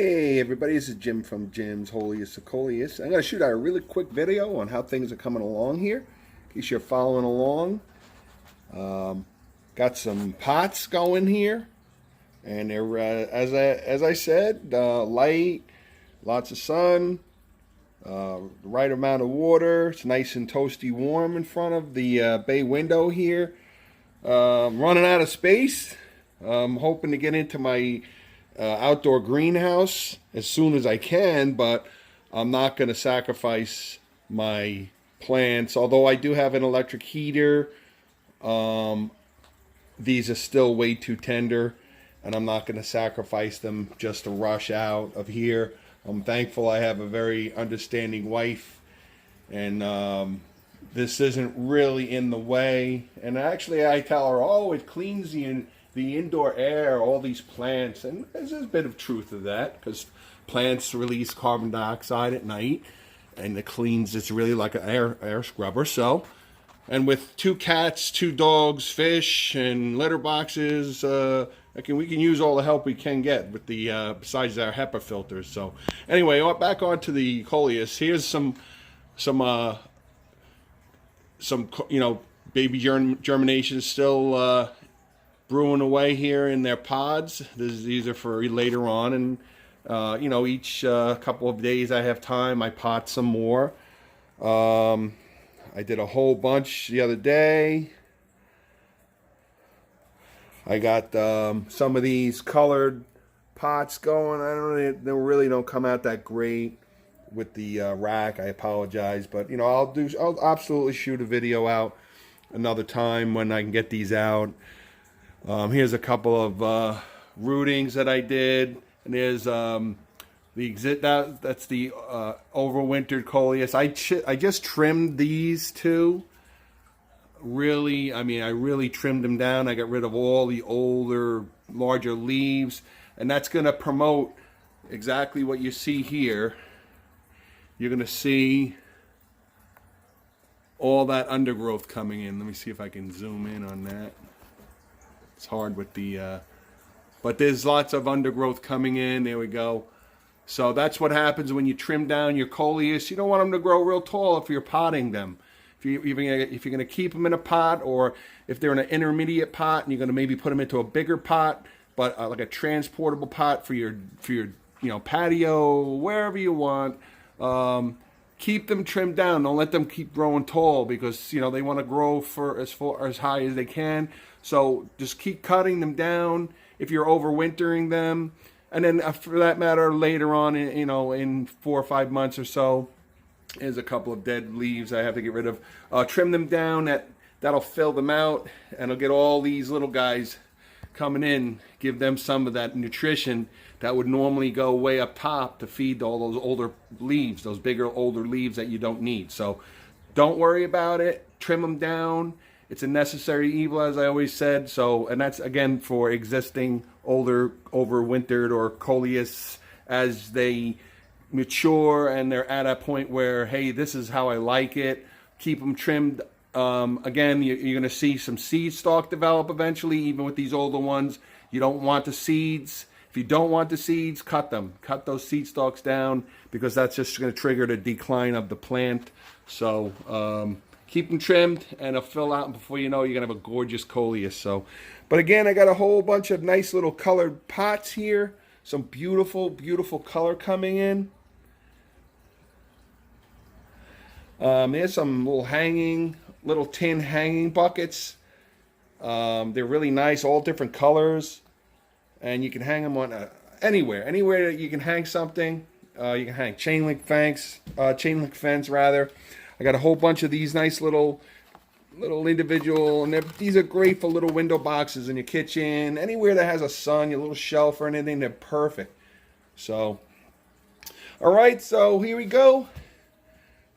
Hey everybody, this is Jim from Jim's Coleus. I'm going to shoot out a really quick video on how things are coming along here, in case you're following along. Got some pots going here, and they're as I said, light, lots of sun, the right amount of water. It's nice and toasty warm in front of the bay window here. Running out of space. I'm hoping to get into my outdoor greenhouse as soon as I can, but I'm not going to sacrifice my plants. Although I do have an electric heater, these are still way too tender, and I'm not going to sacrifice them just to rush out of here. I'm thankful I have a very understanding wife, and this isn't really in the way. And actually I tell her, oh, it cleans the indoor air, all these plants, and there's a bit of truth to that, because plants release carbon dioxide at night, and it cleans. It's really like an air scrubber. So, and with 2 cats, 2 dogs, fish, and litter boxes, we can use all the help we can get with the besides our HEPA filters. So, anyway, back onto the Coleus. Here's some baby germination still brewing away here in their pods. These are for later on, and each couple of days I have time, I pot some more. I did a whole bunch the other day. I got some of these colored pots going. They really don't come out that great with the rack. I apologize, but I'll absolutely shoot a video out another time when I can get these out. Here's a couple of rootings that I did, and there's that's the overwintered Coleus. I just trimmed these two. Really, I really trimmed them down. I got rid of all the older, larger leaves, and that's going to promote exactly what you see here. You're going to see all that undergrowth coming in. Let me see if I can zoom in on that. It's hard with the, but there's lots of undergrowth coming in. There we go. So that's what happens when you trim down your Coleus. You don't want them to grow real tall if you're potting them. If you're going to keep them in a pot, or if they're in an intermediate pot and you're going to maybe put them into a bigger pot, but like a transportable pot for your patio, wherever you want. Keep them trimmed down. Don't let them keep growing tall, because they want to grow for as high as they can. So just keep cutting them down if you're overwintering them, and then for that matter later on, in 4 or 5 months or so, there's a couple of dead leaves I have to get rid of. Trim them down. That'll fill them out, and it'll get all these little guys coming in. Give them some of that nutrition that would normally go way up top to feed all those older leaves, those bigger, older leaves that you don't need. So don't worry about it. Trim them down. It's a necessary evil, as I always said. So, and that's again for existing older, overwintered or Coleus as they mature and they're at a point where, hey, this is how I like it. Keep them trimmed. Again, you're going to see some seed stalk develop eventually, even with these older ones. You don't want the seeds. If you don't want the seeds, cut them. Cut those seed stalks down, because that's just going to trigger the decline of the plant. So keep them trimmed, and it'll fill out, and before you know, you're going to have a gorgeous Coleus. So, but again, I got a whole bunch of nice little colored pots here. Some beautiful, beautiful color coming in. There's some little tin hanging buckets. They're really nice, all different colors, and you can hang them on anywhere that you can hang something. You can hang chain link fence. I got a whole bunch of these nice little individual, and these are great for little window boxes in your kitchen, anywhere that has a sun, your little shelf or anything. They're perfect. So, all right, so here we go.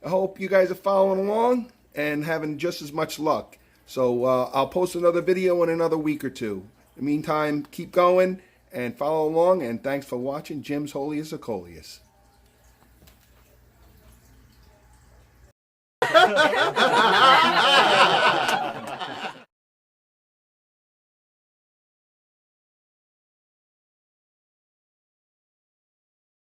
I hope you guys are following along and having just as much luck. So I'll post another video in another week or two. In the meantime, keep going and follow along, and thanks for watching Jim's Coleus.